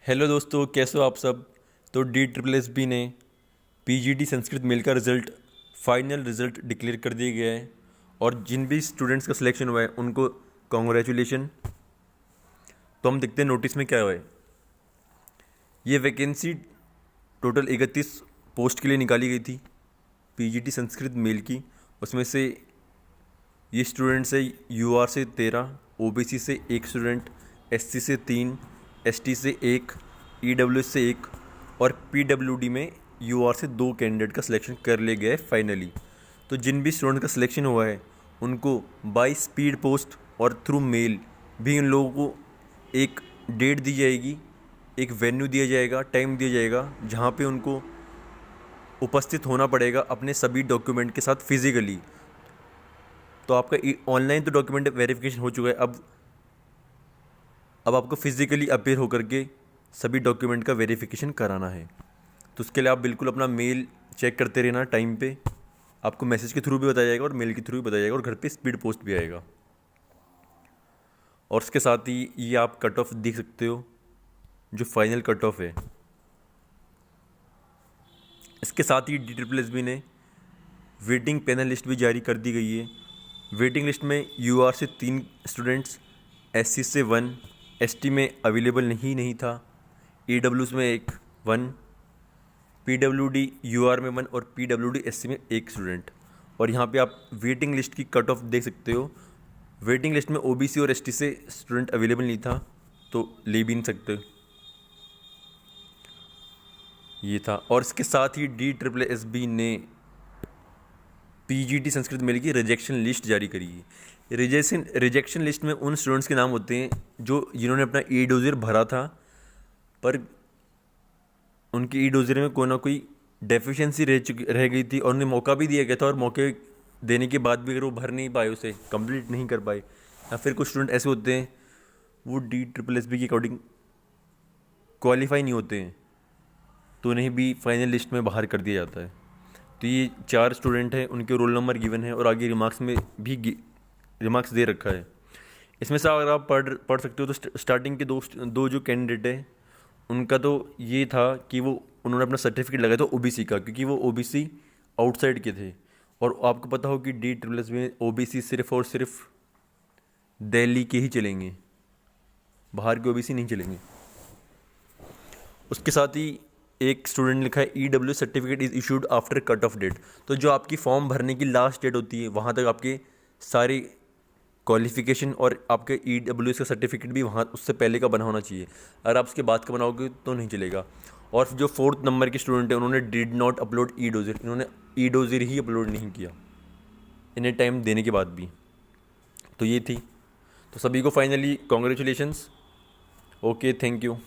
Hello दोस्तों, कैसे हो आप सब। तो डी ट्रिपल एस बी ने पीजीटी संस्कृत मेल का रिज़ल्ट फाइनल रिज़ल्ट डिक्लेयर कर दिया गया है। और जिन भी स्टूडेंट्स का सिलेक्शन हुआ है उनको कॉन्ग्रेचुलेशन। तो हम देखते हैं नोटिस में क्या हुआ है। ये वैकेंसी टोटल 31 पोस्ट के लिए निकाली गई थी पीजीटी संस्कृत मेल की। उसमें से ये स्टूडेंट्स है यूआर से 13, ओबीसी से 1 स्टूडेंट, एससी से 3, एसटी से 1, ईडब्ल्यूएस से 1 और पीडब्ल्यूडी में यूआर से 2 कैंडिडेट का सिलेक्शन कर लिया गया है फाइनली। तो जिन भी स्टूडेंट का सिलेक्शन हुआ है उनको बाय स्पीड पोस्ट और थ्रू मेल भी उन लोगों को एक डेट दी जाएगी, एक वेन्यू दिया जाएगा, टाइम दिया जाएगा जहाँ पे उनको उपस्थित होना पड़ेगा अपने सभी डॉक्यूमेंट के साथ फिजिकली। तो आपका ऑनलाइन तो डॉक्यूमेंट वेरिफिकेशन हो चुका है, अब आपको फिजिकली अपीयर होकर के सभी डॉक्यूमेंट का वेरिफिकेशन कराना है। तो उसके लिए आप बिल्कुल अपना मेल चेक करते रहना टाइम पे। आपको मैसेज के थ्रू भी बताया जाएगा और मेल के थ्रू भी बताया जाएगा और घर पे स्पीड पोस्ट भी आएगा। और उसके साथ ही ये आप कट ऑफ देख सकते हो, जो फाइनल कट ऑफ है। इसके साथ ही डी ट्रिपल एस बी ने वेटिंग पैनल लिस्ट भी जारी कर दी गई है। वेटिंग लिस्ट में यूआर से 3 स्टूडेंट्स, एससी से 1, एसटी में अवेलेबल नहीं था, ईडब्ल्यूएस में 1, पीडब्ल्यूडी यूआर में 1 और पीडब्ल्यूडी एससी में 1 स्टूडेंट। और यहाँ पे आप वेटिंग लिस्ट की कट ऑफ देख सकते हो। वेटिंग लिस्ट में ओबीसी और एसटी से स्टूडेंट अवेलेबल नहीं था तो ले भी नहीं सकते, ये था। और इसके साथ ही डी ट्रिपल एस बी ने पीजीटी संस्कृत मेल की रिजेक्शन लिस्ट जारी करी है। रिजेक्शन लिस्ट में उन स्टूडेंट्स के नाम होते हैं जिन्होंने अपना ई डोजर भरा था पर उनकी ई डोजर में कोई ना कोई डेफिशिएंसी रह गई थी और उन्हें मौका भी दिया गया था और मौके देने के बाद भी अगर वो भर नहीं पाए, उसे कंप्लीट नहीं कर पाए, या फिर कुछ स्टूडेंट ऐसे होते हैं वो डी ट्रिपल एस बी के अकॉर्डिंग क्वालिफाई नहीं होते हैं तो उन्हें भी फाइनल लिस्ट में बाहर कर दिया जाता है। तो ये 4 स्टूडेंट हैं, उनके रोल नंबर गिवन है और आगे रिमार्क्स में भी रिमार्क्स दे रखा है। इसमें से अगर आप पढ़ सकते हो तो स्टार्टिंग के दो जो कैंडिडेट हैं उनका तो ये था कि वो उन्होंने अपना सर्टिफिकेट लगाया था ओबीसी का, क्योंकि वो ओबीसी आउटसाइड के थे। और आपको पता हो कि डी ट्रिपल एस में ओबीसी सिर्फ और सिर्फ दिल्ली के ही चलेंगे, बाहर के ओबीसी नहीं चलेंगे। उसके साथ ही एक स्टूडेंट ने लिखा है EW certificate is issued after cut off date. तो जो आपकी फॉर्म भरने की लास्ट डेट होती है वहाँ तक आपके सारे क्वालिफिकेशन और आपके ईडब्ल्यू का सर्टिफिकेट भी वहाँ उससे पहले का बना होना चाहिए। अगर आप उसके बाद का बनाओगे तो नहीं चलेगा। और जो 4th नंबर के स्टूडेंट हैं उन्होंने did not upload E dozer, इन्होंने ई डोजर ही अपलोड नहीं किया इन्हें टाइम देने के बाद भी। तो ये थी। तो सभी को finally congratulations. Okay, thank you.